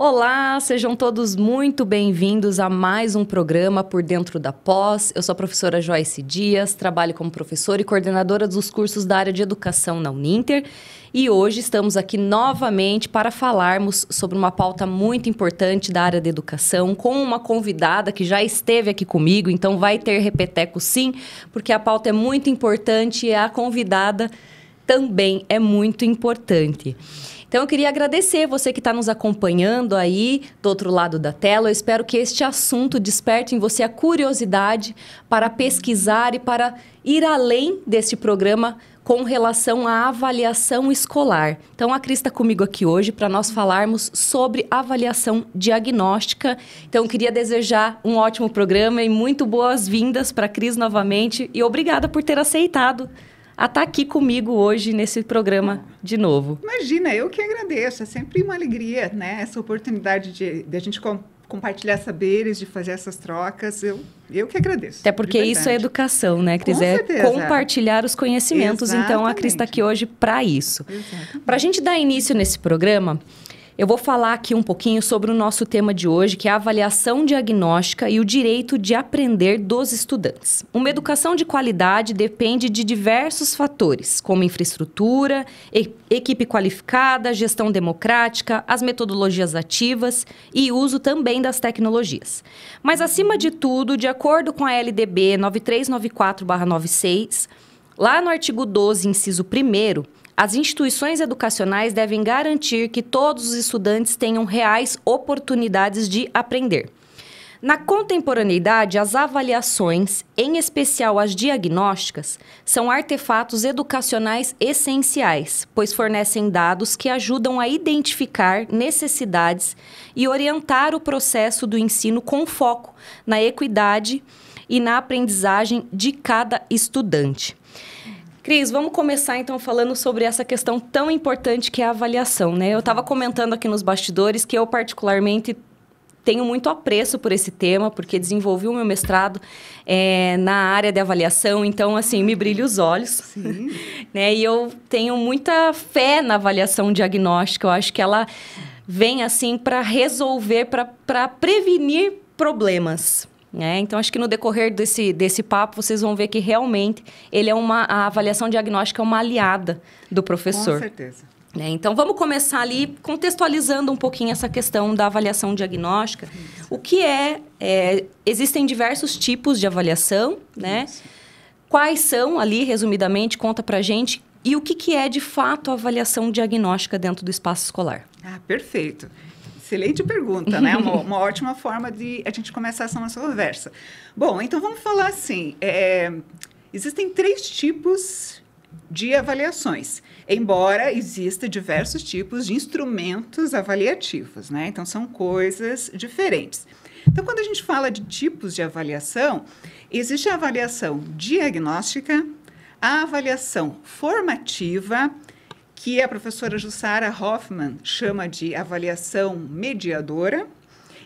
Olá, sejam todos muito bem-vindos a mais um programa Por Dentro da Pós. Eu sou a professora Joyce Dias, trabalho como professora e coordenadora dos cursos da área de educação na Uninter. E hoje estamos aqui novamente para falarmos sobre uma pauta muito importante da área de educação, com uma convidada que já esteve aqui comigo, então vai ter repeteco sim, porque a pauta é muito importante e a convidada também é muito importante. Então, eu queria agradecer você que está nos acompanhando aí do outro lado da tela. Eu espero que este assunto desperte em você a curiosidade para pesquisar e para ir além deste programa com relação à avaliação escolar. Então, a Cris está comigo aqui hoje para nós falarmos sobre avaliação diagnóstica. Então, eu queria desejar um ótimo programa e muito boas-vindas para a Cris novamente. E obrigada por ter aceitado a estar aqui comigo hoje nesse programa de novo. Imagina, eu que agradeço. É sempre uma alegria, né? Essa oportunidade de a gente compartilhar saberes, de fazer essas trocas. Eu que agradeço. Até porque isso é educação, né, Cris? É compartilhar os conhecimentos. Exatamente. Então, a Cris está aqui hoje para isso. Para a gente dar início nesse programa, eu vou falar aqui um pouquinho sobre o nosso tema de hoje, que é a avaliação diagnóstica e o direito de aprender dos estudantes. Uma educação de qualidade depende de diversos fatores, como infraestrutura, equipe qualificada, gestão democrática, as metodologias ativas e uso também das tecnologias. Mas, acima de tudo, de acordo com a LDB 9394/96, lá no artigo 12, inciso 1º, as instituições educacionais devem garantir que todos os estudantes tenham reais oportunidades de aprender. Na contemporaneidade, as avaliações, em especial as diagnósticas, são artefatos educacionais essenciais, pois fornecem dados que ajudam a identificar necessidades e orientar o processo do ensino com foco na equidade e na aprendizagem de cada estudante. Cris, vamos começar então falando sobre essa questão tão importante que é a avaliação, né? Eu estava comentando aqui nos bastidores que eu particularmente tenho muito apreço por esse tema, porque desenvolvi o meu mestrado na área de avaliação, então, assim, me brilha os olhos. Sim. Né? E eu tenho muita fé na avaliação diagnóstica, eu acho que ela vem, assim, para resolver, para prevenir problemas. Então, acho que no decorrer desse papo, vocês vão ver que realmente a avaliação diagnóstica é uma aliada do professor. Com certeza. Então, vamos começar ali contextualizando um pouquinho essa questão da avaliação diagnóstica. Isso. O que existem diversos tipos de avaliação, né? Isso. Quais são ali, resumidamente, conta pra gente. E o que é, de fato, a avaliação diagnóstica dentro do espaço escolar? Ah, perfeito. Excelente pergunta, né? Uma ótima forma de a gente começar essa nossa conversa. Bom, então vamos falar assim, existem 3 tipos de avaliações, embora existam diversos tipos de instrumentos avaliativos, né? Então, são coisas diferentes. Então, quando a gente fala de tipos de avaliação, existe a avaliação diagnóstica, a avaliação formativa, que a professora Jussara Hoffmann chama de avaliação mediadora,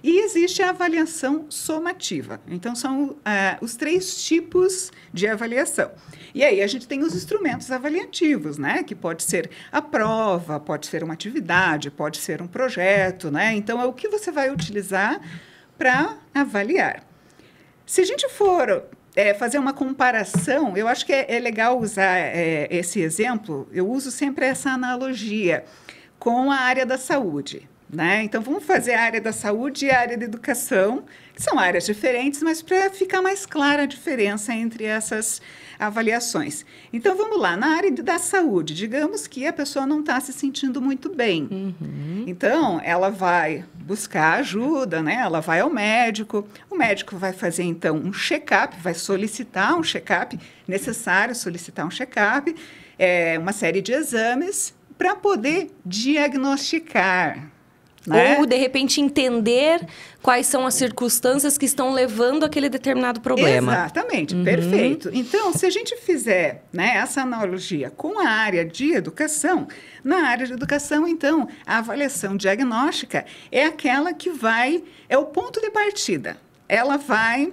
e existe a avaliação somativa. Então, são os 3 tipos de avaliação. E aí, a gente tem os instrumentos avaliativos, né? Que pode ser a prova, pode ser uma atividade, pode ser um projeto, né? Então, é o que você vai utilizar para avaliar. Se a gente for fazer uma comparação, eu acho que é legal usar esse exemplo, eu uso sempre essa analogia com a área da saúde, né? Então, vamos fazer a área da saúde e a área da educação, que são áreas diferentes, mas para ficar mais clara a diferença entre essas avaliações. Então, vamos lá, na área da saúde, digamos que a pessoa não está se sentindo muito bem. Uhum. Então, ela vai buscar ajuda, né? Ela vai ao médico, o médico vai fazer, então, um check-up, vai solicitar um check-up, necessário solicitar um check-up, uma série de exames para poder diagnosticar, né? Ou, de repente, entender quais são as circunstâncias que estão levando àquele determinado problema. Exatamente, perfeito. Então, se a gente fizer, né, essa analogia com a área de educação, na área de educação, então, a avaliação diagnóstica é aquela que é o ponto de partida. Ela vai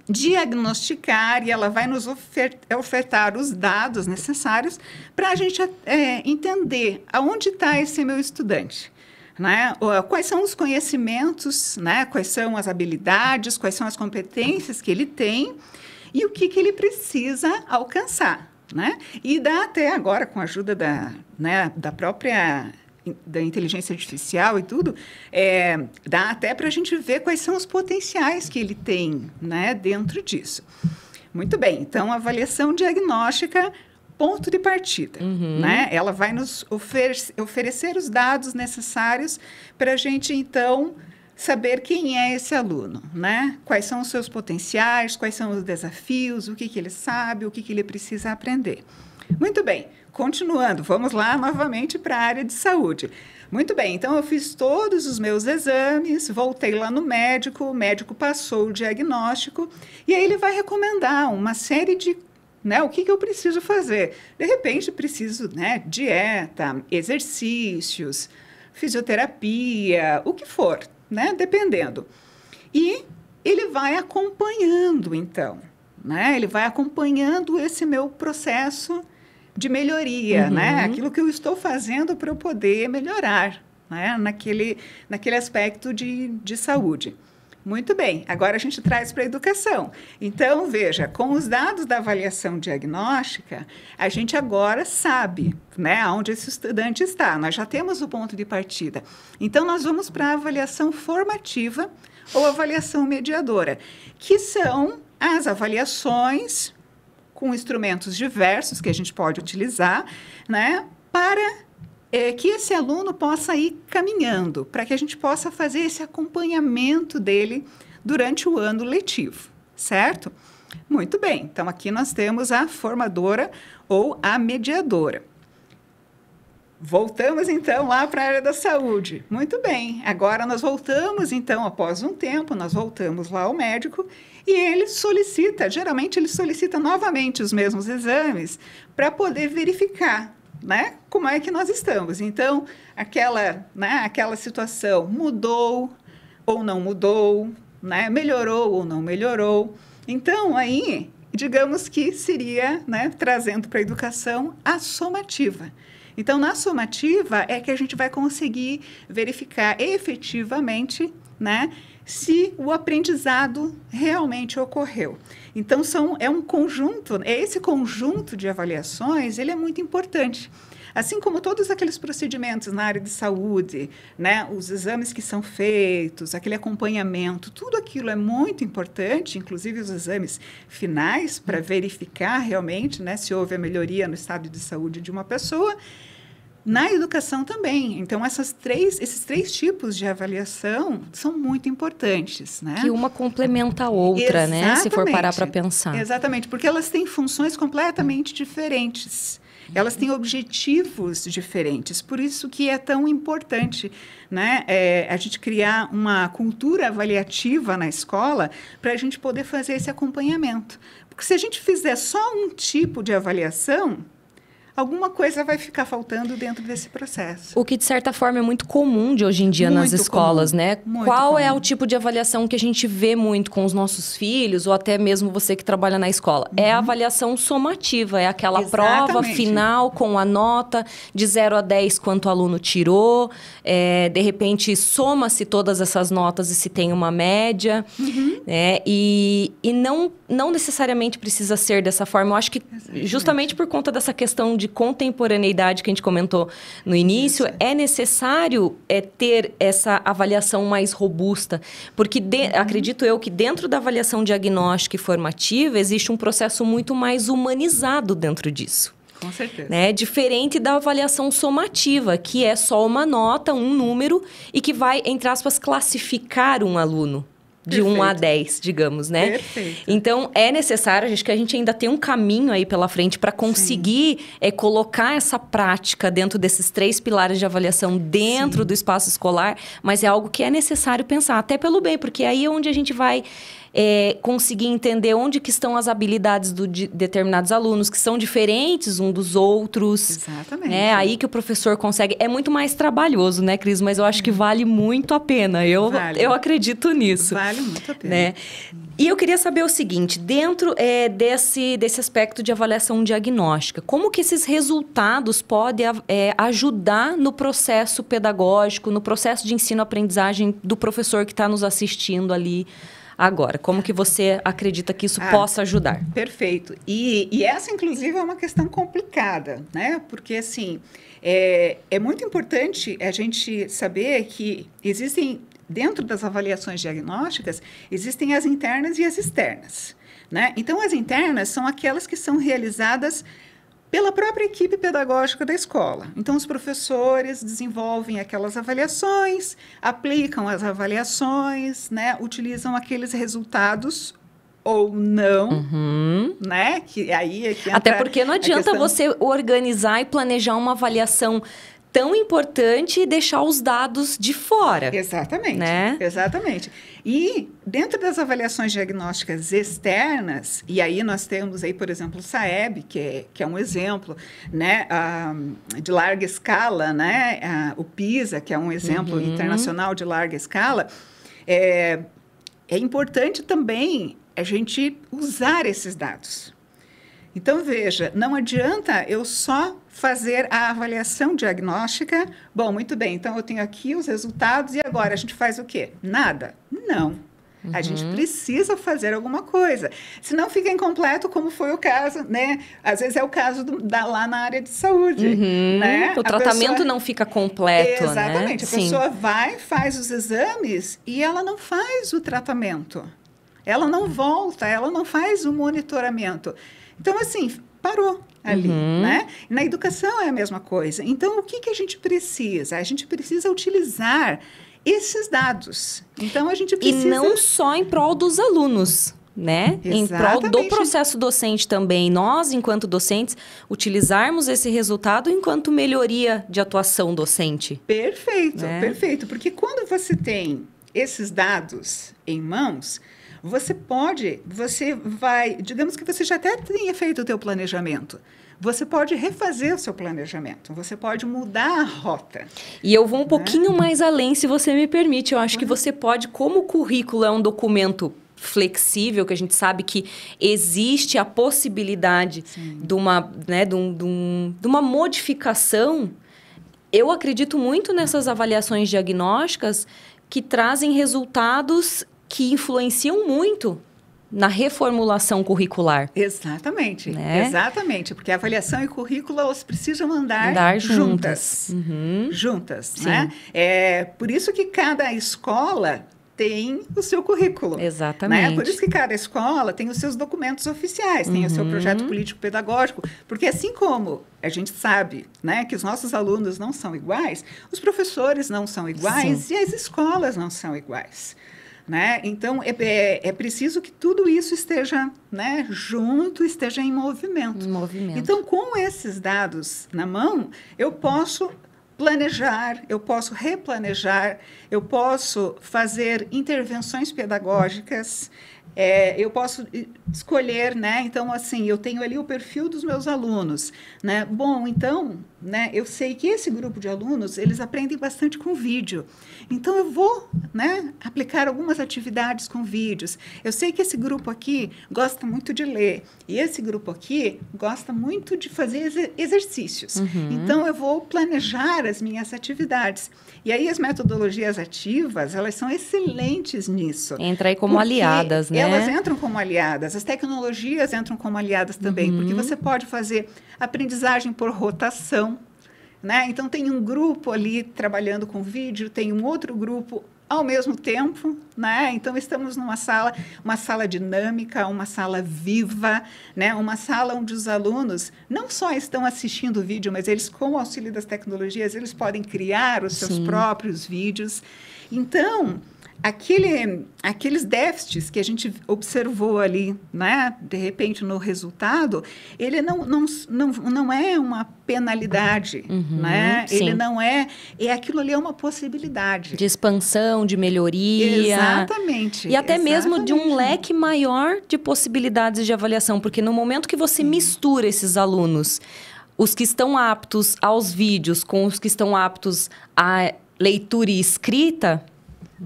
diagnosticar e ela vai nos ofertar os dados necessários para a gente entender aonde está esse meu estudante. né? Quais são os conhecimentos, né? Quais são as habilidades, quais são as competências que ele tem e o que ele precisa alcançar, né? E dá até agora, com a ajuda da própria da inteligência artificial e tudo, dá até para a gente ver quais são os potenciais que ele tem, né, dentro disso. Muito bem, então, a avaliação diagnóstica, ponto de partida, né? Ela vai nos oferecer os dados necessários para a gente, então, saber quem é esse aluno, né? Quais são os seus potenciais, quais são os desafios, o que ele sabe, o que ele precisa aprender. Muito bem, continuando, vamos lá novamente para a área de saúde. Muito bem, então eu fiz todos os meus exames, voltei lá no médico, o médico passou o diagnóstico e aí ele vai recomendar uma série de, né, o que eu preciso fazer. De repente, preciso, né, dieta, exercícios, fisioterapia, o que for, né, dependendo. E ele vai acompanhando, então, né, ele vai acompanhando esse meu processo de melhoria, né? Aquilo que eu estou fazendo para eu poder melhorar, né? Naquele aspecto de saúde. Muito bem, agora a gente traz para a educação. Então, veja, com os dados da avaliação diagnóstica, a gente agora sabe, né, onde esse estudante está. Nós já temos o ponto de partida. Então, nós vamos para a avaliação formativa ou avaliação mediadora, que são as avaliações com instrumentos diversos que a gente pode utilizar, né, para que esse aluno possa ir caminhando, para que a gente possa fazer esse acompanhamento dele durante o ano letivo, certo? Muito bem, então aqui nós temos a formadora ou a mediadora. Voltamos, então, lá para a área da saúde. Muito bem, agora nós voltamos, então, após um tempo, nós voltamos lá ao médico e ele solicita, geralmente ele solicita novamente os mesmos exames para poder verificar, né, como é que nós estamos. Então, aquela situação mudou ou não mudou, né, melhorou ou não melhorou. Então, aí, digamos que seria, né, trazendo para a educação a somativa. Então, na somativa é que a gente vai conseguir verificar efetivamente, né, se o aprendizado realmente ocorreu. Então, é um conjunto, esse conjunto de avaliações, ele é muito importante. Assim como todos aqueles procedimentos na área de saúde, né, os exames que são feitos, aquele acompanhamento, tudo aquilo é muito importante, inclusive os exames finais, para verificar realmente, né, se houve a melhoria no estado de saúde de uma pessoa. Na educação também. Então, esses três tipos de avaliação são muito importantes, né? Que uma complementa a outra, exatamente, né? Se for parar para pensar. Exatamente, porque elas têm funções completamente diferentes. Elas têm objetivos diferentes. Por isso que é tão importante, né, a gente criar uma cultura avaliativa na escola para a gente poder fazer esse acompanhamento. Porque se a gente fizer só um tipo de avaliação, alguma coisa vai ficar faltando dentro desse processo. O que, de certa forma, é muito comum de hoje em dia nas escolas, né? Qual é o tipo de avaliação que a gente vê muito com os nossos filhos, ou até mesmo você que trabalha na escola? É a avaliação somativa, é aquela prova final com a nota de 0 a 10 quanto o aluno tirou, de repente soma-se todas essas notas e se tem uma média, né? E não necessariamente precisa ser dessa forma. Eu acho que justamente por conta dessa questão de contemporaneidade que a gente comentou no início, é necessário ter essa avaliação mais robusta, porque acredito eu que dentro da avaliação diagnóstica e formativa existe um processo muito mais humanizado dentro disso. Com certeza. Né? Diferente da avaliação somativa, que é só uma nota, um número, e que vai, entre aspas, classificar um aluno. De 1 a 10, digamos, né? Perfeito. Então, é necessário, que a gente ainda tem um caminho aí pela frente para conseguir colocar essa prática dentro desses 3 pilares de avaliação dentro do espaço escolar, mas é algo que é necessário pensar, até pelo bem, porque aí é onde a gente vai conseguir entender onde que estão as habilidades de determinados alunos, que são diferentes um dos outros. Exatamente. É aí que o professor consegue. É muito mais trabalhoso, né, Cris? Mas eu acho que vale muito a pena. Eu acredito nisso. Vale muito a pena. Né? E eu queria saber o seguinte, dentro desse aspecto de avaliação diagnóstica, como que esses resultados podem ajudar no processo pedagógico, no processo de ensino-aprendizagem do professor que está nos assistindo ali agora? Como que você acredita que isso possa ajudar? Perfeito. E essa, inclusive, é uma questão complicada, né? Porque, assim, é muito importante a gente saber que existem... Dentro das avaliações diagnósticas, existem as internas e as externas, né? Então, as internas são aquelas que são realizadas pela própria equipe pedagógica da escola. Então, os professores desenvolvem aquelas avaliações, aplicam as avaliações, né? Utilizam aqueles resultados ou não, né? Que aí é que entra. Até porque não adianta você organizar e planejar uma avaliação tão importante e deixar os dados de fora. Exatamente, né? Exatamente. E dentro das avaliações diagnósticas externas, e aí nós temos aí, por exemplo, o SAEB, que é um exemplo, né, de larga escala, né, o PISA, que é um exemplo internacional de larga escala, é importante também a gente usar esses dados. Então, veja, não adianta eu só fazer a avaliação diagnóstica. Bom, muito bem, então eu tenho aqui os resultados e agora a gente faz o quê? Nada. Não. A gente precisa fazer alguma coisa. Senão fica incompleto, como foi o caso, né? Às vezes é o caso lá na área de saúde, né? O tratamento não fica completo, exatamente. Né? A pessoa vai, faz os exames e ela não faz o tratamento. Ela não volta, ela não faz o monitoramento. Então, assim, parou ali, né? Na educação é a mesma coisa. Então, o que a gente precisa? A gente precisa utilizar esses dados. Então, a gente precisa... E não só em prol dos alunos, né? Exatamente. Em prol do processo docente também. Nós, enquanto docentes, utilizarmos esse resultado enquanto melhoria de atuação docente. Perfeito, né? Perfeito. Porque quando você tem esses dados em mãos... Você vai, digamos que você já até tenha feito o teu planejamento. Você pode refazer o seu planejamento, você pode mudar a rota. E eu vou um pouquinho mais além, se você me permite. Eu acho que você pode, como o currículo é um documento flexível, que a gente sabe que existe a possibilidade de uma modificação, eu acredito muito nessas avaliações diagnósticas que trazem resultados que influenciam muito na reformulação curricular. Exatamente, né? Exatamente, porque a avaliação e currículo, elas precisam andar juntas. Juntas, né? É por isso que cada escola tem o seu currículo. Exatamente. Né? Por isso que cada escola tem os seus documentos oficiais, tem o seu projeto político-pedagógico, porque assim como a gente sabe, né, que os nossos alunos não são iguais, os professores não são iguais e as escolas não são iguais. Né? Então, é preciso que tudo isso esteja, né, junto, esteja em movimento. Então, com esses dados na mão, eu posso planejar, eu posso replanejar, eu posso fazer intervenções pedagógicas, eu posso escolher, né? Então, assim, eu tenho ali o perfil dos meus alunos, né? Bom, então, né, eu sei que esse grupo de alunos, eles aprendem bastante com vídeo. Então, eu vou, né, aplicar algumas atividades com vídeos. Eu sei que esse grupo aqui gosta muito de ler e esse grupo aqui gosta muito de fazer exercícios. Então, eu vou planejar as minhas atividades. E aí, as metodologias ativas, elas são excelentes nisso. Entra aí como aliadas, né? Elas entram como aliadas. As tecnologias entram como aliadas também, porque você pode fazer aprendizagem por rotação, né? Então, tem um grupo ali trabalhando com vídeo, tem um outro grupo ao mesmo tempo, né? Então, estamos numa sala, uma sala dinâmica, uma sala viva, né? Uma sala onde os alunos não só estão assistindo o vídeo, mas eles, com o auxílio das tecnologias, eles podem criar os seus próprios vídeos. Então, aqueles déficits que a gente observou ali, né, de repente no resultado, ele não é uma penalidade, né? Ele não aquilo ali é uma possibilidade. De expansão, de melhoria. Exatamente. E até mesmo de um leque maior de possibilidades de avaliação, porque no momento que você mistura esses alunos, os que estão aptos aos vídeos com os que estão aptos à leitura e escrita,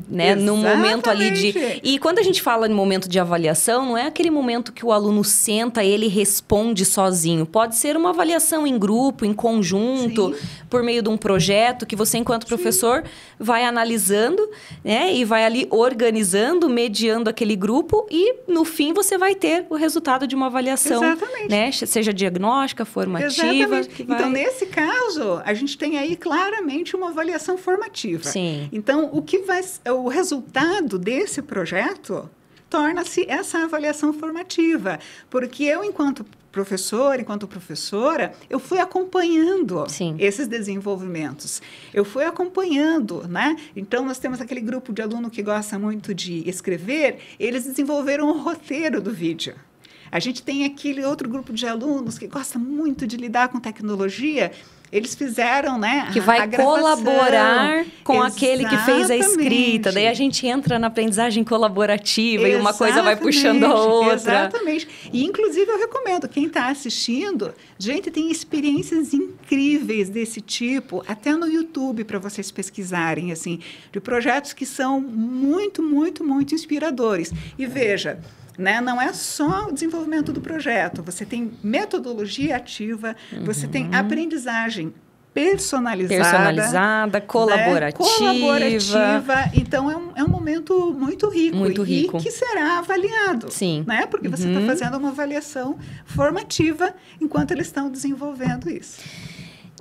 né? No momento ali de... Exatamente. E quando a gente fala em momento de avaliação, não é aquele momento que o aluno senta e ele responde sozinho. Pode ser uma avaliação em grupo, em conjunto, Sim. por meio de um projeto que você, enquanto professor, vai analisando, né? E vai ali organizando, mediando aquele grupo e, no fim, você vai ter o resultado de uma avaliação, Exatamente. né? Seja diagnóstica, formativa. Exatamente. Que vai... Então, nesse caso, a gente tem aí claramente uma avaliação formativa. Sim. Então, o resultado desse projeto torna-se essa avaliação formativa, porque eu, enquanto professor, enquanto professora, eu fui acompanhando Sim. esses desenvolvimentos. Eu fui acompanhando, né? Então, nós temos aquele grupo de aluno que gosta muito de escrever, eles desenvolveram o roteiro do vídeo. A gente tem aquele outro grupo de alunos que gosta muito de lidar com tecnologia. Eles fizeram, né, que vai a gravação. Colaborar com Exatamente. aquele que fez a escrita. Daí a gente entra na aprendizagem colaborativa e uma coisa vai puxando a outra. Exatamente. E, inclusive, eu recomendo, quem está assistindo, gente, tem experiências incríveis desse tipo, até no YouTube, para vocês pesquisarem, assim, de projetos que são muito, muito, muito inspiradores. E veja... Né? Não é só o desenvolvimento do projeto, você tem metodologia ativa, você tem aprendizagem personalizada, colaborativa. Né? Colaborativa. Então, é um momento muito rico. Muito rico. E que será avaliado. Sim. Né? Porque você está fazendo uma avaliação formativa enquanto eles estão desenvolvendo isso.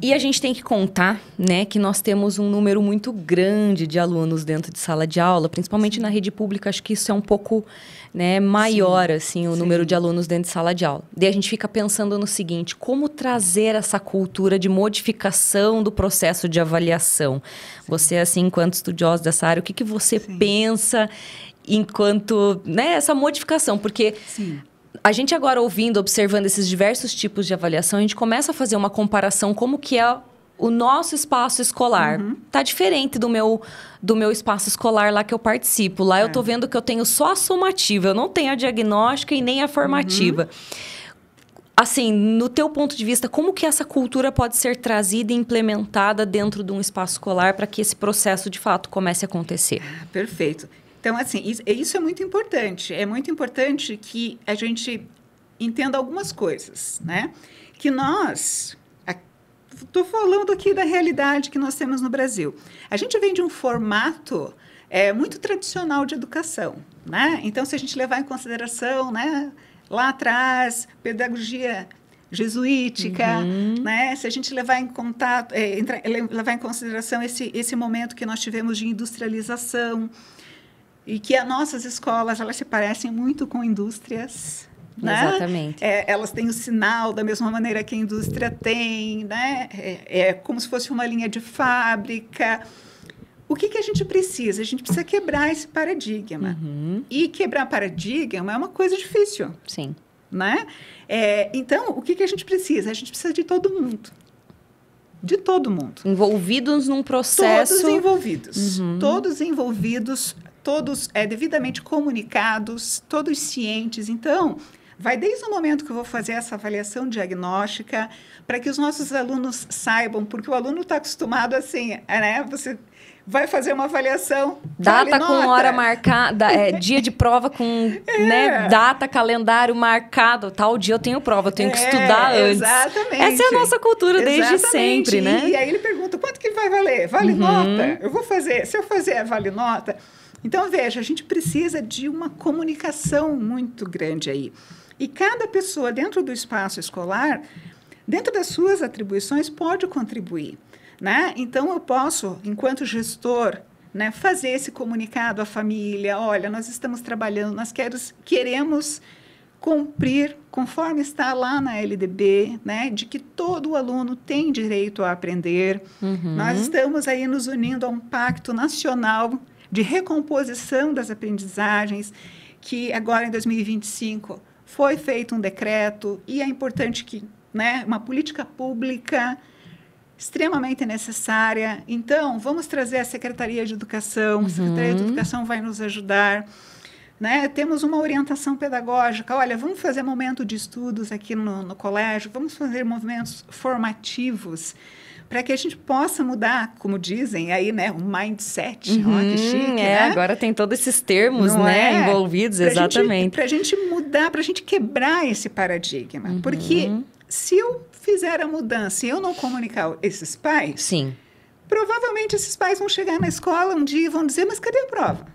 E a gente tem que contar, né, que nós temos um número muito grande de alunos dentro de sala de aula, principalmente na rede pública, acho que isso é um pouco, né, maior, assim, o número de alunos dentro de sala de aula. Daí a gente fica pensando no seguinte, como trazer essa cultura de modificação do processo de avaliação? Você, assim, enquanto estudiosa dessa área, o que você pensa enquanto, né, essa modificação? Porque... Sim. A gente agora ouvindo, observando esses diversos tipos de avaliação, a gente começa a fazer uma comparação como que é o nosso espaço escolar. Tá diferente do meu espaço escolar lá que eu participo. Lá eu tô vendo que eu tenho só a somativa, eu não tenho a diagnóstica e nem a formativa. Assim, no teu ponto de vista, como que essa cultura pode ser trazida e implementada dentro de um espaço escolar para que esse processo, de fato, comece a acontecer? Perfeito. Então, assim, isso é muito importante. É muito importante que a gente entenda algumas coisas, né? Que nós... Estou falando aqui da realidade que nós temos no Brasil. A gente vem de um formato muito tradicional de educação, né? Então, se a gente levar em consideração, né, lá atrás, pedagogia jesuítica, né? Se a gente levar em levar em consideração esse momento que nós tivemos de industrialização, e que as nossas escolas, elas se parecem muito com indústrias, né? Exatamente. Elas têm o sinal da mesma maneira que a indústria tem, né? É como se fosse uma linha de fábrica. O que a gente precisa? A gente precisa quebrar esse paradigma. E quebrar paradigma é uma coisa difícil. Sim. Né? Então, o que a gente precisa? A gente precisa de todo mundo. De todo mundo. Envolvidos num processo... Todos envolvidos, todos devidamente comunicados, todos cientes. Então, vai desde o momento que eu vou fazer essa avaliação diagnóstica, para que os nossos alunos saibam, porque o aluno está acostumado assim, né? Você vai fazer uma avaliação, data vale com nota. hora marcada, dia de prova com né, data, calendário marcado, tal dia eu tenho prova, eu tenho que estudar antes. Exatamente. Essa é a nossa cultura desde sempre, né? E aí ele pergunta, quanto que vai valer? Vale nota? Eu vou fazer, se eu fazer vale nota... Então, veja, a gente precisa de uma comunicação muito grande aí. E cada pessoa dentro do espaço escolar, dentro das suas atribuições, pode contribuir, né? Então, eu posso, enquanto gestor, né, fazer esse comunicado à família. Olha, nós estamos trabalhando, nós queremos cumprir, conforme está lá na LDB, né, de que todo aluno tem direito a aprender. Nós estamos aí nos unindo a um pacto nacional de recomposição das aprendizagens, que agora em 2025 foi feito um decreto, e é importante que, né, uma política pública extremamente necessária. Então, vamos trazer a Secretaria de Educação, a Secretaria de Educação vai nos ajudar, né? Temos uma orientação pedagógica, olha, vamos fazer momento de estudos aqui no colégio, vamos fazer movimentos formativos, para que a gente possa mudar, como dizem aí, né, o mindset. Ó, que chique, né? Agora tem todos esses termos, Não né, envolvidos, exatamente. Para a gente mudar, para a gente quebrar esse paradigma. Porque se eu fizer a mudança e eu não comunicar esses pais, sim, provavelmente esses pais vão chegar na escola um dia e vão dizer, mas cadê a prova?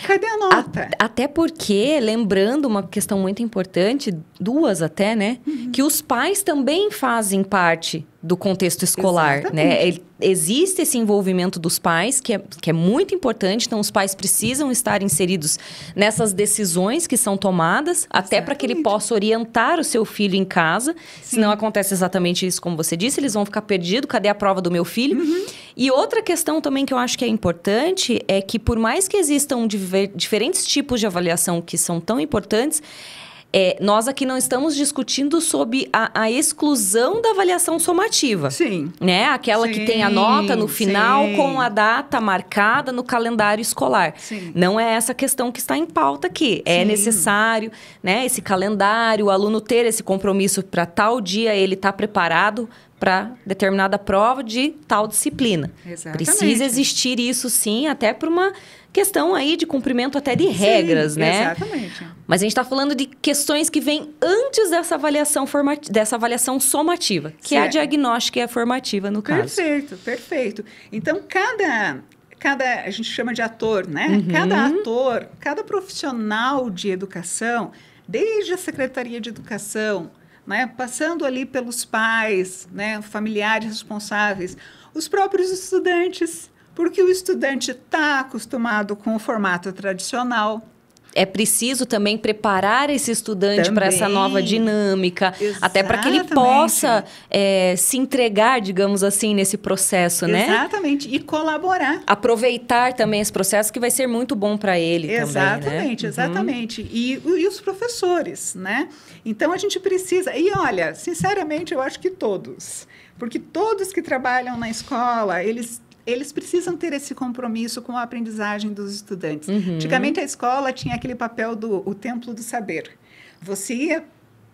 Cadê a nota? Até porque, lembrando uma questão muito importante, duas até, né? Que os pais também fazem parte do contexto escolar, né? Existe esse envolvimento dos pais, que é muito importante. Então, os pais precisam estar inseridos nessas decisões que são tomadas, até para que ele possa orientar o seu filho em casa. Sim. Senão acontece exatamente isso, como você disse, eles vão ficar perdidos. Cadê a prova do meu filho? E outra questão também que eu acho que é importante é que, por mais que existam diferentes tipos de avaliação que são tão importantes, nós aqui não estamos discutindo sobre a exclusão da avaliação somativa. Sim. Né? Aquela que tem a nota no final com a data marcada no calendário escolar. Sim. Não é essa questão que está em pauta aqui. É necessário, né, esse calendário, o aluno ter esse compromisso para tal dia ele estar preparado para determinada prova de tal disciplina. Exatamente. Precisa existir isso, sim, até por uma questão aí de cumprimento até de regras, né? Exatamente. Mas a gente está falando de questões que vêm antes dessa avaliação somativa, que é a diagnóstica e a formativa, no caso. Perfeito, perfeito. Então, a gente chama de ator, né? Cada ator, cada profissional de educação, desde a Secretaria de Educação, né, passando ali pelos pais, né, familiares responsáveis, os próprios estudantes, porque o estudante está acostumado com o formato tradicional. É preciso também preparar esse estudante para essa nova dinâmica, até para que ele possa se entregar, digamos assim, nesse processo, né? Exatamente, e colaborar. Aproveitar também esse processo que vai ser muito bom para ele também, né? Exatamente. E os professores, né? Então, a gente precisa... E, olha, sinceramente, eu acho que todos. Porque todos que trabalham na escola, eles precisam ter esse compromisso com a aprendizagem dos estudantes. Antigamente, a escola tinha aquele papel do templo do saber. Você ia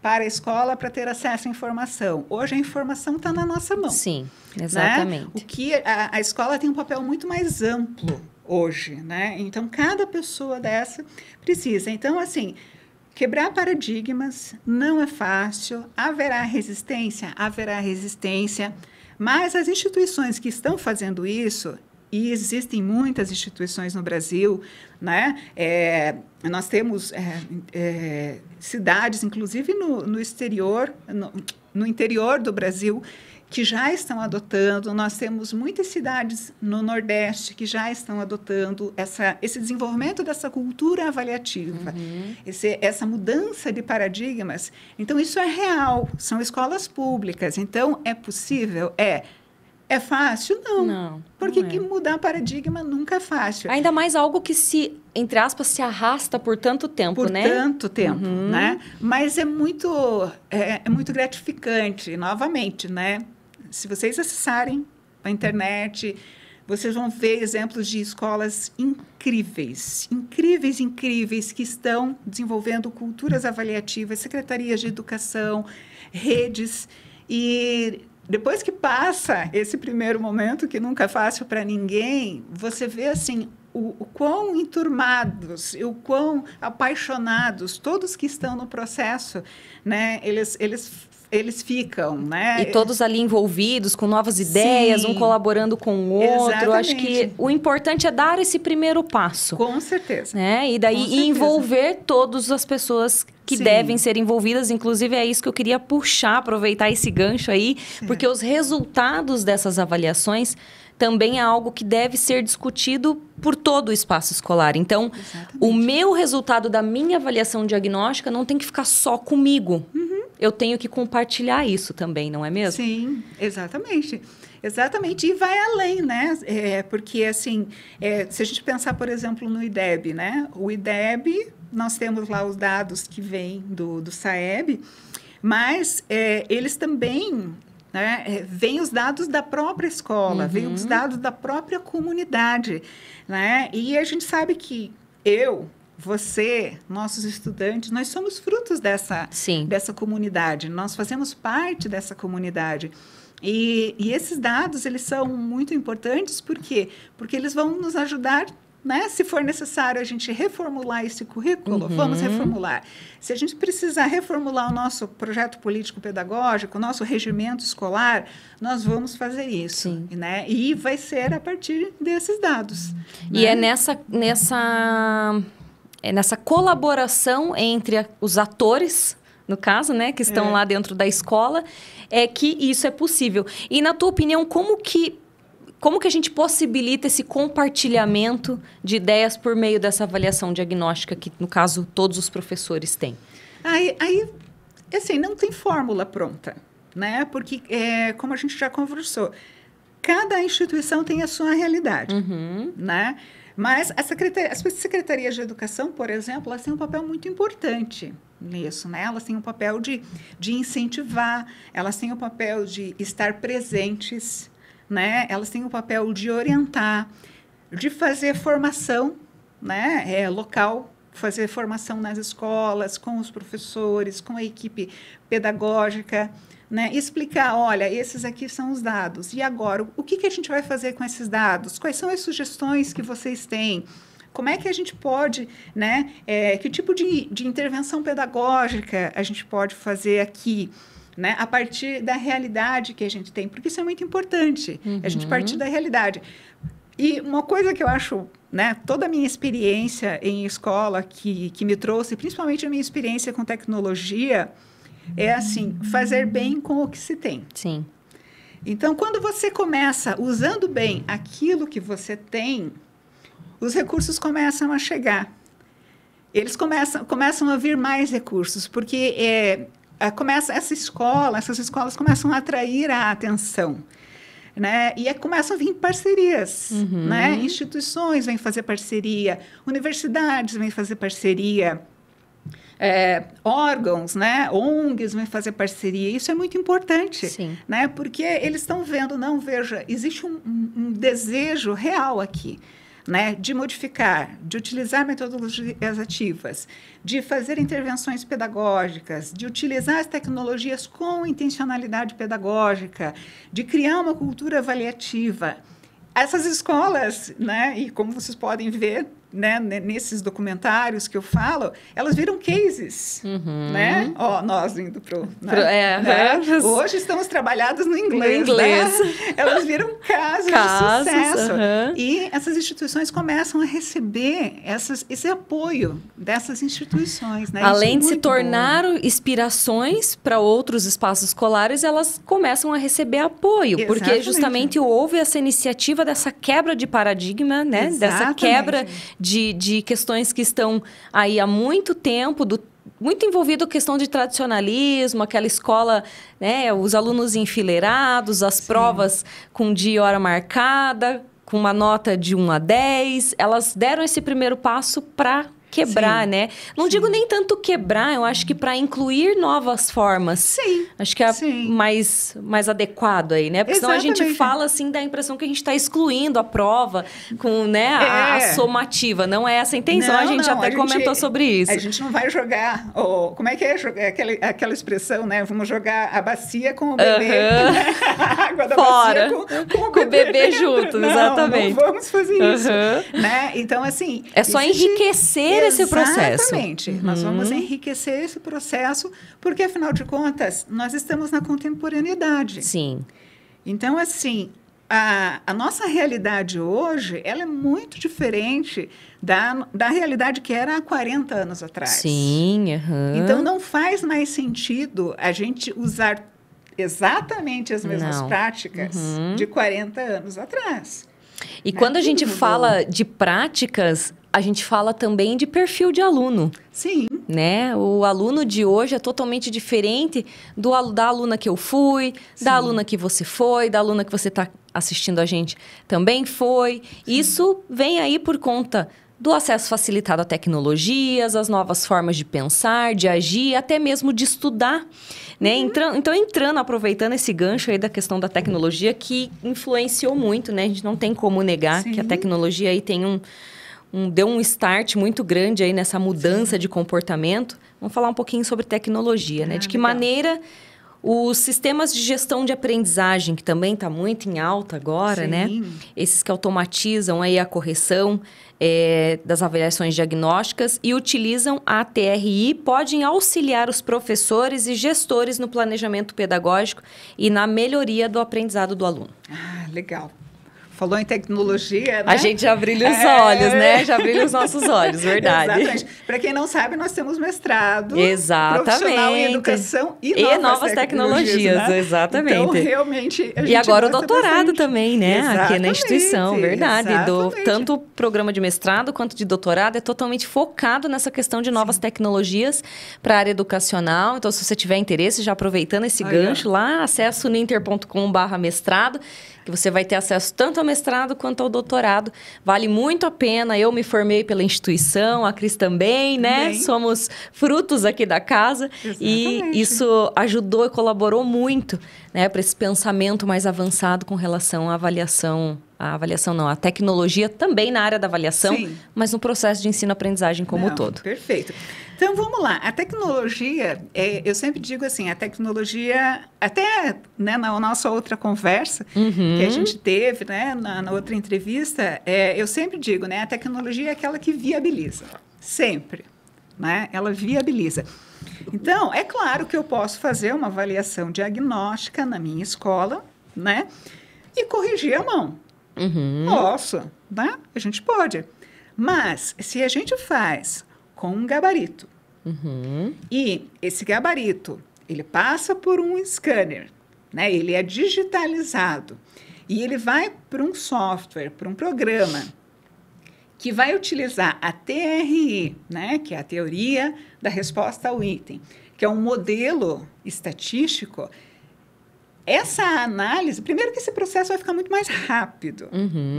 para a escola para ter acesso à informação. Hoje, a informação está na nossa mão. Sim, exatamente. Né? O que a escola tem um papel muito mais amplo hoje, né? Então, cada pessoa dessa precisa. Então, assim... Quebrar paradigmas não é fácil, haverá resistência, mas as instituições que estão fazendo isso, e existem muitas instituições no Brasil, né? Nós temos cidades, inclusive no exterior, no interior do Brasil, que já estão adotando. Nós temos muitas cidades no Nordeste que já estão adotando esse desenvolvimento dessa cultura avaliativa, essa mudança de paradigmas. Então, isso é real, são escolas públicas. Então, é possível? É fácil? Não. Porque mudar paradigma nunca é fácil. Ainda mais algo que entre aspas, se arrasta por tanto tempo, né? Por tanto tempo, né? Mas é muito gratificante, novamente, né? Se vocês acessarem a internet, vocês vão ver exemplos de escolas incríveis, que estão desenvolvendo culturas avaliativas, secretarias de educação, redes. E depois que passa esse primeiro momento, que nunca é fácil para ninguém, você vê assim o quão enturmados, o quão apaixonados todos que estão no processo, né? Eles ficam, né? E todos ali envolvidos, com novas ideias, um colaborando com o outro. Exatamente. Acho que o importante é dar esse primeiro passo. Com certeza. Né? E daí envolver todas as pessoas que devem ser envolvidas. Inclusive, é isso que eu queria aproveitar esse gancho aí, porque os resultados dessas avaliações também é algo que deve ser discutido por todo o espaço escolar. Então, o meu resultado da minha avaliação diagnóstica não tem que ficar só comigo. Eu tenho que compartilhar isso também, não é mesmo? Sim, exatamente. Exatamente, e vai além, né? Porque, assim, se a gente pensar, por exemplo, no IDEB, né? O IDEB, nós temos lá os dados que vêm do SAEB, mas eles também... né? Vêm os dados da própria escola, vêm os dados da própria comunidade, né? E a gente sabe que você, nossos estudantes, nós somos frutos dessa comunidade, nós fazemos parte dessa comunidade. E esses dados, eles são muito importantes, por quê? Porque eles vão nos ajudar, né? Se for necessário a gente reformular esse currículo, vamos reformular. Se a gente precisar reformular o nosso projeto político-pedagógico, o nosso regimento escolar, nós vamos fazer isso. Sim. Né? E vai ser a partir desses dados. E né? É nessa colaboração entre os atores, no caso, né, que estão lá dentro da escola, é que isso é possível. E, na tua opinião, como que a gente possibilita esse compartilhamento de ideias por meio dessa avaliação diagnóstica que, no caso, todos os professores têm? Aí assim, não tem fórmula pronta, né? Porque, como a gente já conversou, cada instituição tem a sua realidade, né? Mas as secretarias de educação, por exemplo, elas têm um papel muito importante nisso, né? Elas têm um papel de incentivar, elas têm o papel de estar presentes, né? Elas têm o papel de orientar, de fazer formação, né? Local, fazer formação nas escolas, com os professores, com a equipe pedagógica, né? Explicar, olha, esses aqui são os dados. E agora, o que a gente vai fazer com esses dados? Quais são as sugestões que vocês têm? Como é que a gente pode, né? Que tipo de intervenção pedagógica a gente pode fazer aqui? Né, a partir da realidade que a gente tem, porque isso é muito importante, a gente partir da realidade. E uma coisa que eu acho, né, toda a minha experiência em escola que me trouxe, principalmente a minha experiência com tecnologia, é assim, fazer bem com o que se tem. Sim. Então, quando você começa usando bem aquilo que você tem, os recursos começam a chegar. Eles começam a vir mais recursos, porque essas escolas começam a atrair a atenção, né? E começam a vir parcerias, né? Instituições vêm fazer parceria, universidades vêm fazer parceria, órgãos, né? ONGs vêm fazer parceria. Isso é muito importante, Sim. né? Porque eles estão vendo, não, veja, existe um desejo real aqui, né, de modificar, de utilizar metodologias ativas, de fazer intervenções pedagógicas, de utilizar as tecnologias com intencionalidade pedagógica, de criar uma cultura avaliativa. Essas escolas, né, e como vocês podem ver, né, nesses documentários que eu falo, elas viram cases, né? Nós indo né? Hoje estamos trabalhadas no inglês. Né? Elas viram casos de sucesso. E essas instituições começam a receber esse apoio dessas instituições. Né? Além de se tornar inspirações para outros espaços escolares, elas começam a receber apoio. Exatamente. Porque justamente houve essa iniciativa dessa quebra de paradigma, né? Dessa quebra de questões que estão aí há muito tempo, muito envolvido a questão de tradicionalismo, aquela escola, né, os alunos enfileirados, as provas com dia e hora marcada, com uma nota de 1 a 10. Elas deram esse primeiro passo para quebrar, né? Não digo nem tanto quebrar, eu acho que para incluir novas formas. Sim. Acho que é mais adequado aí, né? Porque senão a gente fala, assim, dá a impressão que a gente está excluindo a prova com, né, a somativa. Não é essa a intenção, a gente até comentou sobre isso. A gente não vai jogar, como é que é aquela expressão, né? Vamos jogar a bacia com o bebê, né? A água da fora, bacia com o bebê junto, exatamente. Não vamos fazer isso, né? Então, assim... É só enriquecer esse processo. Exatamente. Nós vamos enriquecer esse processo, porque, afinal de contas, nós estamos na contemporaneidade. Sim. Então, assim, a nossa realidade hoje, ela é muito diferente da realidade que era há 40 anos atrás. Sim, Então, não faz mais sentido a gente usar exatamente as mesmas práticas de 40 anos atrás. E quando a gente fala de práticas, a gente fala também de perfil de aluno. Sim. Né? O aluno de hoje é totalmente diferente da aluna que eu fui, da aluna que você foi, da aluna que você está assistindo a gente também foi. Isso vem aí por conta do acesso facilitado a tecnologias, as novas formas de pensar, de agir, até mesmo de estudar. Né? Entrando, aproveitando esse gancho aí da questão da tecnologia, que influenciou muito, né? A gente não tem como negar que a tecnologia aí tem deu um start muito grande aí nessa mudança de comportamento. Vamos falar um pouquinho sobre tecnologia, né? De que maneira Os sistemas de gestão de aprendizagem, que também está muito em alta agora, Sim. né? Esses que automatizam aí a correção das avaliações diagnósticas e utilizam a TRI, podem auxiliar os professores e gestores no planejamento pedagógico e na melhoria do aprendizado do aluno. Ah, legal. Falou em tecnologia, né? A gente já brilha os olhos, né? Já brilha os nossos olhos, verdade. Exatamente. Para quem não sabe, nós temos mestrado Exatamente. profissional em educação e novas tecnologias, né? Exatamente. Então, realmente, a gente E agora o gosta doutorado bastante. também, né? Aqui na instituição, verdade. Exatamente. Tanto o programa de mestrado quanto de doutorado é totalmente focado nessa questão de novas tecnologias para a área educacional. Então, se você tiver interesse, já aproveitando esse gancho lá, acesse o ninter.com/mestrado, que você vai ter acesso tanto ao mestrado quanto ao doutorado. Vale muito a pena. Eu me formei pela instituição, a Cris também, né? Somos frutos aqui da casa. Exatamente. E isso ajudou e colaborou muito, né, para esse pensamento mais avançado com relação à avaliação. A tecnologia também na área da avaliação, Sim. mas no processo de ensino-aprendizagem como um todo. Perfeito. Então, vamos lá. A tecnologia, eu sempre digo assim, a tecnologia, até né, na nossa outra conversa que a gente teve, né, na outra entrevista, eu sempre digo, né, a tecnologia é aquela que viabiliza, sempre, né? Ela viabiliza. Então, é claro que eu posso fazer uma avaliação diagnóstica na minha escola, né, e corrigir a mão. Posso, né? A gente pode. Mas, se a gente faz com um gabarito, e esse gabarito, ele passa por um scanner, né? Ele é digitalizado, e ele vai para um software, para um programa, que vai utilizar a TRI, né? Que é a teoria da resposta ao item, que é um modelo estatístico. Essa análise, primeiro que esse processo vai ficar muito mais rápido,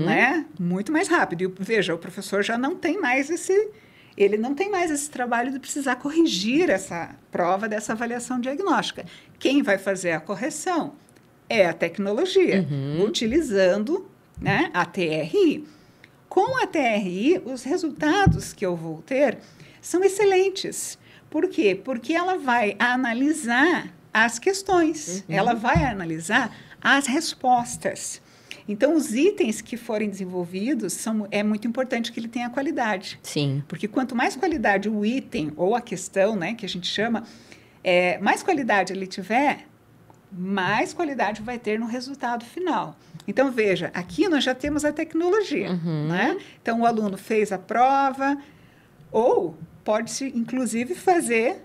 né? Muito mais rápido. E veja, o professor já não tem mais ele não tem mais esse trabalho de precisar corrigir essa prova dessa avaliação diagnóstica. Quem vai fazer a correção é a tecnologia, utilizando, né, a TRI. Com a TRI, os resultados que eu vou ter são excelentes. Por quê? Porque ela vai analisar as questões, ela vai analisar as respostas. Então, os itens que forem desenvolvidos, é muito importante que ele tenha qualidade. Sim. Porque quanto mais qualidade o item ou a questão, né, que a gente chama, mais qualidade ele tiver, mais qualidade vai ter no resultado final. Então, veja, aqui nós já temos a tecnologia, né? Então, o aluno fez a prova, ou pode-se, inclusive, fazer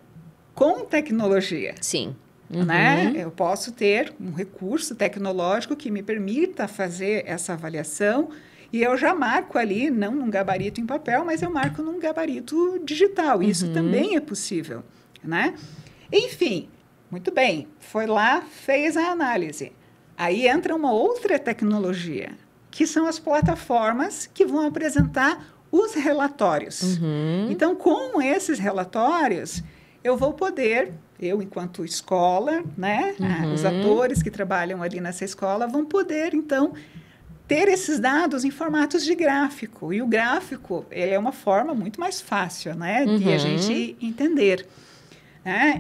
com tecnologia. Sim. Né? Eu posso ter um recurso tecnológico que me permita fazer essa avaliação e eu já marco ali, não num gabarito em papel, mas eu marco num gabarito digital. Isso também é possível, né? Enfim, muito bem, foi lá, fez a análise. Aí entra uma outra tecnologia, que são as plataformas que vão apresentar os relatórios. Então, com esses relatórios, eu vou poder... Eu, enquanto escola, né, os atores que trabalham ali nessa escola vão poder, então, ter esses dados em formatos de gráfico. E o gráfico, ele é uma forma muito mais fácil, né, de a gente entender.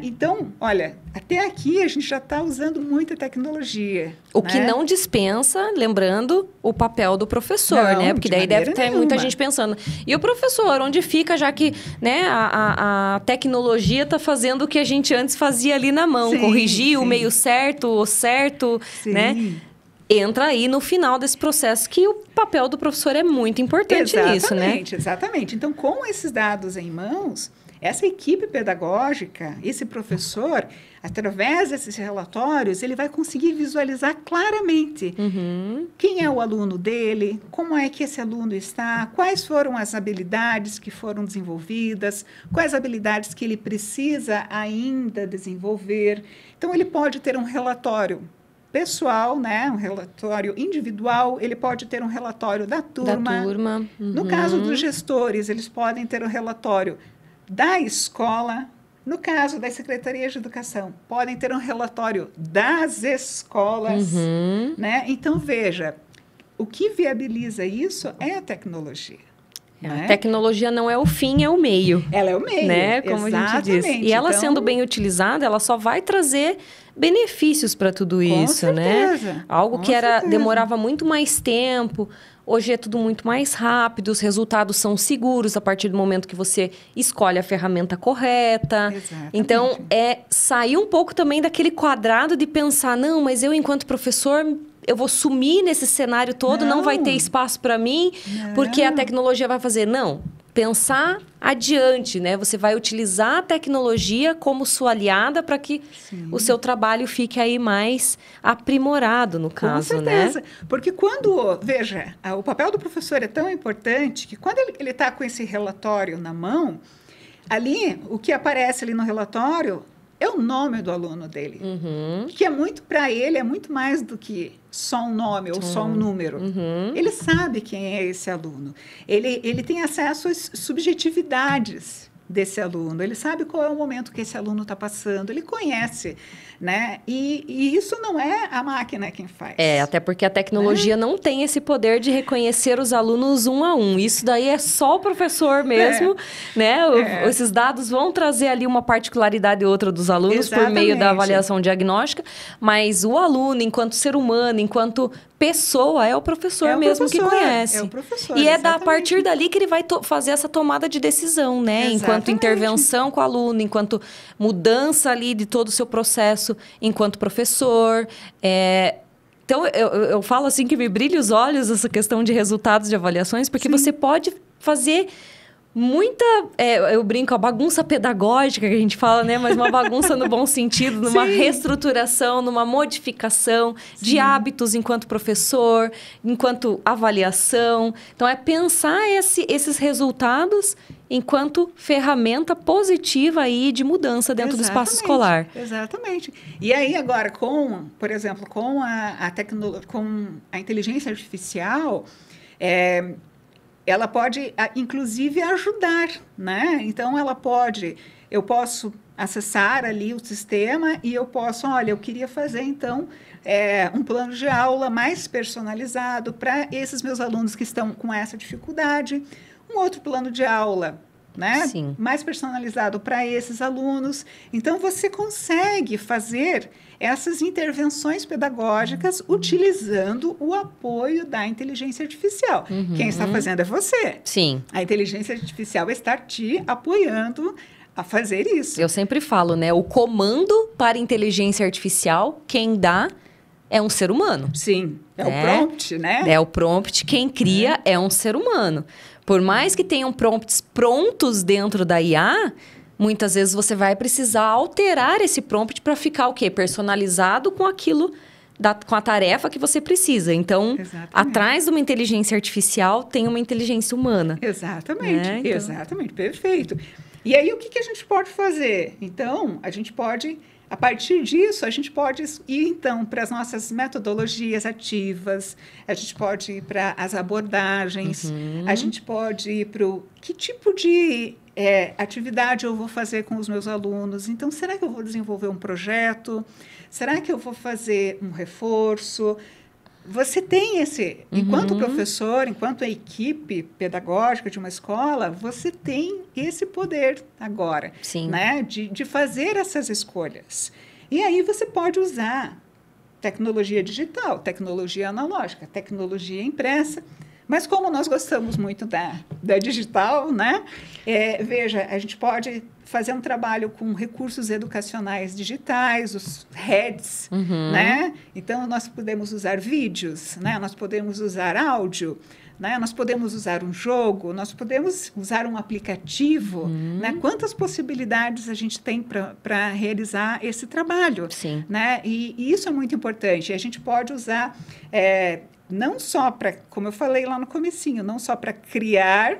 Então, olha, até aqui a gente já está usando muita tecnologia. O que não dispensa, lembrando, o papel do professor, né? Porque daí deve ter muita gente pensando. E o professor, onde fica, já que né, a tecnologia está fazendo o que a gente antes fazia ali na mão, corrigir o meio certo, o certo, né? Entra aí no final desse processo que o papel do professor é muito importante nisso, né? Exatamente. Então, com esses dados em mãos, essa equipe pedagógica, esse professor, através desses relatórios, ele vai conseguir visualizar claramente quem é o aluno dele, como é que esse aluno está, quais foram as habilidades que foram desenvolvidas, quais habilidades que ele precisa ainda desenvolver. Então, ele pode ter um relatório pessoal, né? Um relatório individual, ele pode ter um relatório da turma. No caso dos gestores, eles podem ter um relatório da escola. No caso das secretarias de educação, podem ter um relatório das escolas, né? Então, veja, o que viabiliza isso é a tecnologia. A tecnologia não é o fim, é o meio. Ela é o meio, né? Como a gente diz. E ela sendo bem utilizada, ela só vai trazer benefícios para tudo isso, né? Algo que demorava muito mais tempo. Hoje é tudo muito mais rápido, os resultados são seguros a partir do momento que você escolhe a ferramenta correta. Exatamente. Então, sair um pouco também daquele quadrado de pensar, não, mas eu, enquanto professor, eu vou sumir nesse cenário todo, não vai ter espaço para mim, porque a tecnologia vai fazer. Não, pensar adiante, né? Você vai utilizar a tecnologia como sua aliada para que o seu trabalho fique aí mais aprimorado, no caso, Com certeza. Porque veja, o papel do professor é tão importante que quando ele está com esse relatório na mão, ali, o que aparece ali no relatório é o nome do aluno dele. Que para ele, é muito mais do que só um nome ou só um número. Ele sabe quem é esse aluno. Ele tem acesso às subjetividades desse aluno. Ele sabe qual é o momento que esse aluno está passando. Ele conhece, né? E isso não é a máquina quem faz. Até porque a tecnologia não tem esse poder de reconhecer os alunos um a um. Isso daí é só o professor mesmo, né? Esses dados vão trazer ali uma particularidade ou outra dos alunos por meio da avaliação diagnóstica, mas o aluno, enquanto ser humano, enquanto pessoa, é o professor mesmo que conhece. É o professor, e a partir dali que ele vai fazer essa tomada de decisão, né? Enquanto intervenção com o aluno, enquanto mudança ali de todo o seu processo, enquanto professor. Então, eu falo assim que me brilha os olhos essa questão de resultados de avaliações, porque você pode fazer muita, eu brinco, a bagunça pedagógica que a gente fala, né? Mas uma bagunça no bom sentido, numa reestruturação, numa modificação de hábitos enquanto professor, enquanto avaliação. Então, é pensar esses resultados enquanto ferramenta positiva aí de mudança dentro do espaço escolar. Exatamente. E aí, agora, por exemplo, com a inteligência artificial, ela pode, inclusive, ajudar, né? Então, eu posso acessar ali o sistema e eu posso, eu queria fazer, então, um plano de aula mais personalizado para esses meus alunos que estão com essa dificuldade, um outro plano de aula, né? Sim. Mais personalizado para esses alunos. Então, você consegue fazer essas intervenções pedagógicas utilizando o apoio da inteligência artificial. Quem está fazendo é você. Sim. A inteligência artificial está te apoiando a fazer isso. Eu sempre falo, né? O comando para inteligência artificial, quem dá é um ser humano. Sim, o prompt, né? É o prompt, quem cria é um ser humano. Por mais que tenham prompts prontos dentro da IA, muitas vezes você vai precisar alterar esse prompt para ficar o quê? Personalizado com aquilo, com a tarefa que você precisa. Então, atrás de uma inteligência artificial tem uma inteligência humana. Exatamente, exatamente, perfeito. E aí, o que a gente pode fazer? Então, a partir disso, a gente pode ir, então, para as nossas metodologias ativas, a gente pode ir para as abordagens, a gente pode ir para que tipo de atividade eu vou fazer com os meus alunos. Então, será que eu vou desenvolver um projeto? Será que eu vou fazer um reforço? Você tem enquanto professor, enquanto a equipe pedagógica de uma escola, você tem esse poder agora, né? De fazer essas escolhas. E aí você pode usar tecnologia digital, tecnologia analógica, tecnologia impressa. Mas como nós gostamos muito da digital, né? Veja, a gente pode fazer um trabalho com recursos educacionais digitais, os REDs, né? Então, nós podemos usar vídeos, né? Nós podemos usar áudio, né? Nós podemos usar um jogo, nós podemos usar um aplicativo, né? Quantas possibilidades a gente tem para realizar esse trabalho, né? E isso é muito importante. A gente pode usar... não só para, como eu falei lá no comecinho, não só para criar,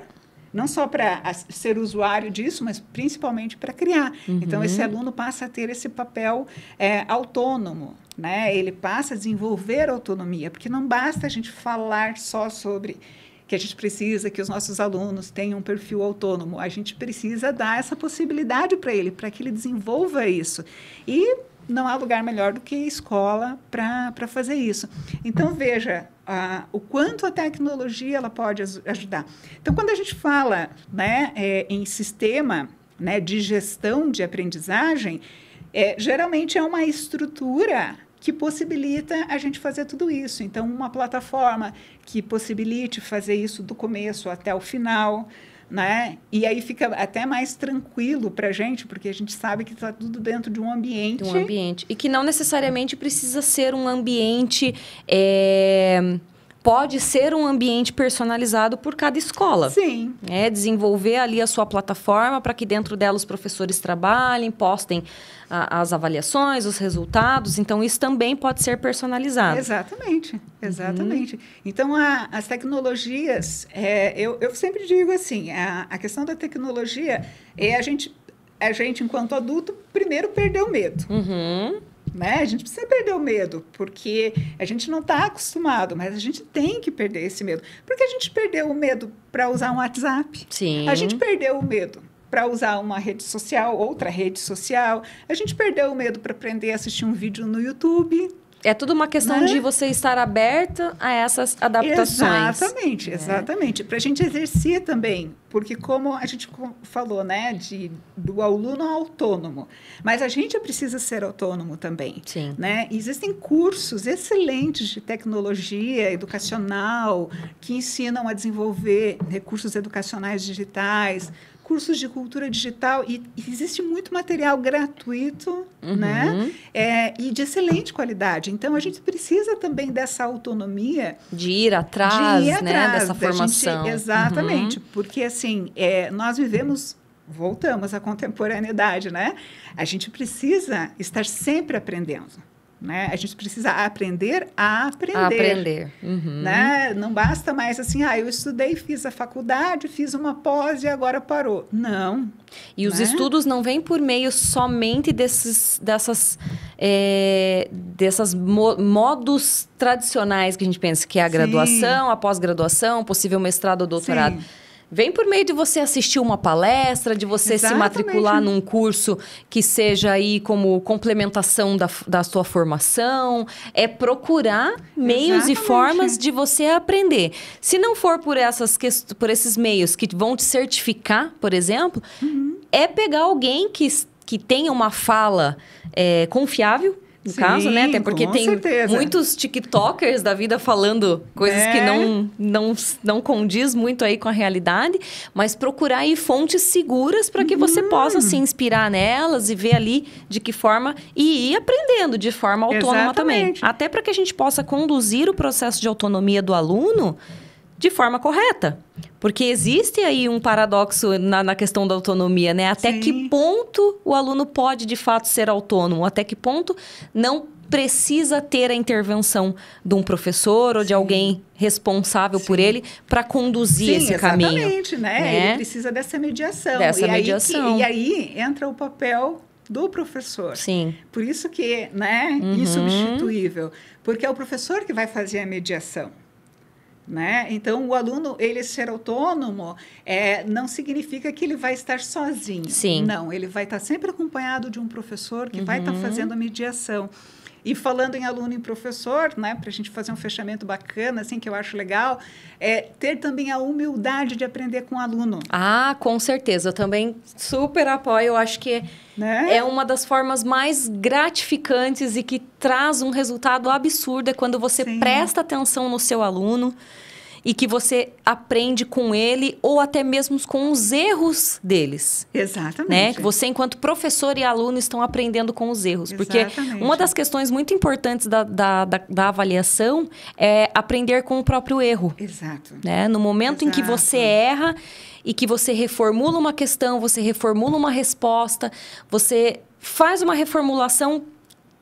não só para ser usuário disso, mas principalmente para criar. Então, esse aluno passa a ter esse papel autônomo, né? Ele passa a desenvolver autonomia, porque não basta a gente falar só sobre que a gente precisa que os nossos alunos tenham um perfil autônomo. A gente precisa dar essa possibilidade para ele, para que ele desenvolva isso. E não há lugar melhor do que a escola para fazer isso. Então, veja o quanto a tecnologia ela pode ajudar. Então, quando a gente fala, né, em sistema, né, de gestão de aprendizagem, Geralmente é uma estrutura que possibilita a gente fazer tudo isso. Então, uma plataforma que possibilite fazer isso do começo até o final, né? E aí fica até mais tranquilo para a gente, porque a gente sabe que está tudo dentro de um ambiente. E que não necessariamente precisa ser um ambiente... Pode ser um ambiente personalizado por cada escola. Sim. Desenvolver ali a sua plataforma para que dentro dela os professores trabalhem, postem as avaliações, os resultados. Então, isso também pode ser personalizado. Exatamente. Então, as tecnologias, eu sempre digo assim, a questão da tecnologia é a gente, enquanto adulto, primeiro perder o medo. Né? A gente precisa perder o medo, porque a gente não está acostumado, mas a gente tem que perder esse medo. Porque a gente perdeu o medo para usar um WhatsApp. Sim. A gente perdeu o medo para usar uma rede social, outra rede social. A gente perdeu o medo para aprender a assistir um vídeo no YouTube. É tudo uma questão de você estar aberta a essas adaptações. Exatamente. Para a gente exercer também, porque como a gente falou, né, do aluno autônomo, mas a gente precisa ser autônomo também. Sim. Né? Existem cursos excelentes de tecnologia educacional que ensinam a desenvolver recursos educacionais digitais, cursos de cultura digital, e existe muito material gratuito, né? E de excelente qualidade. Então, a gente precisa também dessa autonomia. De ir atrás, né? Dessa formação. Exatamente. Porque, assim, nós voltamos à contemporaneidade, né? A gente precisa estar sempre aprendendo. Né? A gente precisa aprender a aprender. Né? Não basta mais assim, eu estudei, fiz a faculdade, fiz uma pós e agora parou. Não. E os estudos não vêm por meio somente desses modos tradicionais que a gente pensa, que é a graduação, a pós-graduação, possível mestrado ou doutorado. Sim. Vem por meio de você assistir uma palestra, de você se matricular num curso que seja aí como complementação da sua formação. É procurar meios e formas de você aprender. Se não for por esses meios que vão te certificar, por exemplo, é pegar alguém que tenha uma fala confiável, no caso, né? Até porque tem muitos tiktokers da vida falando coisas que não condiz muito aí com a realidade, mas procurar aí fontes seguras para que você possa se inspirar nelas e ver ali de que forma e ir aprendendo de forma autônoma também. Até para que a gente possa conduzir o processo de autonomia do aluno de forma correta. Porque existe aí um paradoxo na questão da autonomia, né? Até que ponto o aluno pode, de fato, ser autônomo? Até que ponto não precisa ter a intervenção de um professor ou de alguém responsável por ele para conduzir esse caminho? Exatamente, né? Ele precisa dessa mediação. E aí entra o papel do professor. Sim. Por isso que, né, insubstituível. Porque é o professor que vai fazer a mediação. Né? Então, o aluno, ele ser autônomo, não significa que ele vai estar sozinho. Sim. Não, ele vai estar sempre acompanhado de um professor que vai estar fazendo a mediação. E falando em aluno e professor, né, para a gente fazer um fechamento bacana, assim, que eu acho legal, ter também a humildade de aprender com o aluno. Ah, com certeza. Eu também super apoio. Eu acho que é uma das formas mais gratificantes e que traz um resultado absurdo é quando você presta atenção no seu aluno e que você aprende com ele ou até mesmo com os erros deles. Exatamente. Né? Que você, enquanto professor e aluno, estão aprendendo com os erros. Porque uma das questões muito importantes da avaliação é aprender com o próprio erro. Exato. Né? No momento em que você erra e que você reformula uma questão, você reformula uma resposta, você faz uma reformulação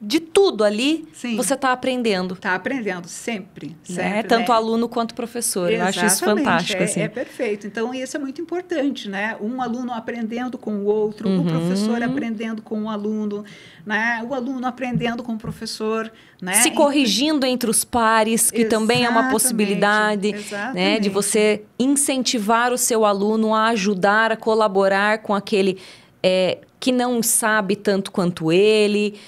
de tudo ali, você está aprendendo. Está aprendendo, sempre. Né? Tanto aluno quanto professor. Eu acho isso fantástico. Assim. É perfeito. Então, isso é muito importante, né? Um aluno aprendendo com o outro, o professor aprendendo com o aluno, né? O aluno aprendendo com o professor. Né? Se corrigindo entre os pares, que também é uma possibilidade, né? De você incentivar o seu aluno a ajudar, a colaborar com aquele que não sabe tanto quanto ele.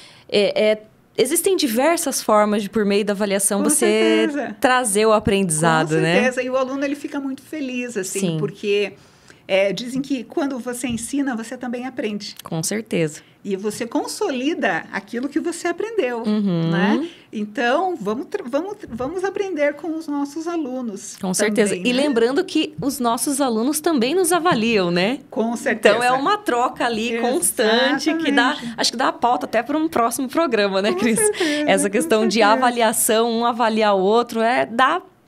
Existem diversas formas de, por meio da avaliação, trazer o aprendizado, né? Com certeza. E o aluno, ele fica muito feliz, assim, porque Dizem que quando você ensina, você também aprende. Com certeza. E você consolida aquilo que você aprendeu, né? Então, vamos aprender com os nossos alunos. Com certeza. Também, e né? lembrando que os nossos alunos também nos avaliam, né? Com certeza. Então, é uma troca ali constante que dá... Acho que dá a pauta até para um próximo programa, né, Cris? Essa questão de avaliação, um avaliar o outro,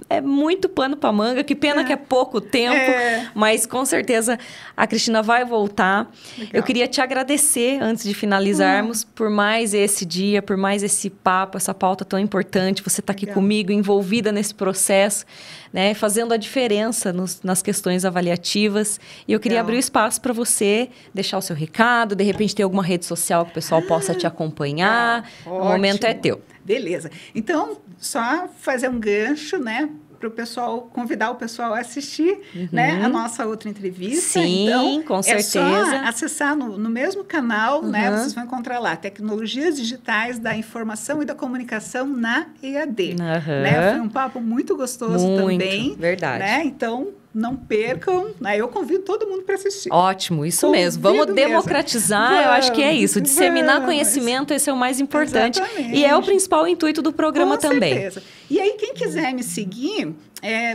é muito pano para manga. Que pena que é pouco tempo, mas com certeza a Cristina vai voltar. Legal. Eu queria te agradecer, antes de finalizarmos, por mais esse dia, por mais esse papo, essa pauta tão importante. Você está aqui comigo, envolvida nesse processo, né, fazendo a diferença nas questões avaliativas. E eu queria abrir o espaço para você deixar o seu recado, de repente ter alguma rede social que o pessoal possa te acompanhar. O momento é teu. Beleza. Então, só fazer um gancho, né? Para o pessoal, convidar o pessoal a assistir, né? A nossa outra entrevista. Sim, então, com certeza. É só acessar no mesmo canal, né? Vocês vão encontrar lá, Tecnologias Digitais da Informação e da Comunicação na EAD. Né? Foi um papo muito gostoso também. Verdade. Né? Então, não percam, né? Eu convido todo mundo para assistir. Ótimo, isso mesmo. Vamos democratizar, eu acho que é isso. Disseminar conhecimento, esse é o mais importante. Exatamente. E é o principal intuito do programa também. Com certeza. E aí, quem quiser me seguir,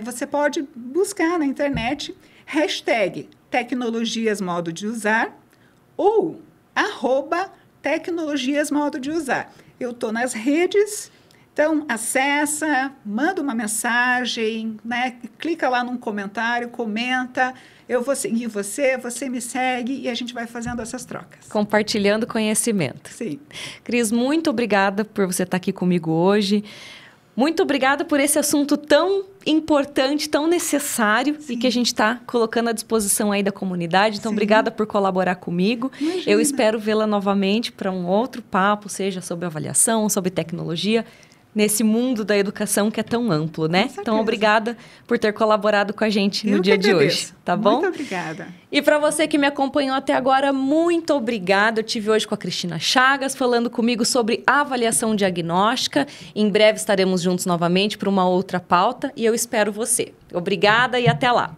você pode buscar na internet #tecnologias modo de usar ou @tecnologias modo de usar. Eu estou nas redes. Então, acessa, manda uma mensagem, né? Clica lá num comentário, comenta. Eu vou seguir você me segue e a gente vai fazendo essas trocas. Compartilhando conhecimento. Sim. Cris, muito obrigada por você estar aqui comigo hoje. Muito obrigada por esse assunto tão importante, tão necessário e que a gente está colocando à disposição aí da comunidade. Então, obrigada por colaborar comigo. Imagina. Eu espero vê-la novamente para um outro papo, seja sobre avaliação, sobre tecnologia, nesse mundo da educação que é tão amplo, né? Então, obrigada por ter colaborado com a gente no dia de hoje, tá bom? Muito obrigada. E para você que me acompanhou até agora, muito obrigada. Eu estive hoje com a Cristina Chagas, falando comigo sobre avaliação diagnóstica. Em breve estaremos juntos novamente para uma outra pauta e eu espero você. Obrigada e até lá!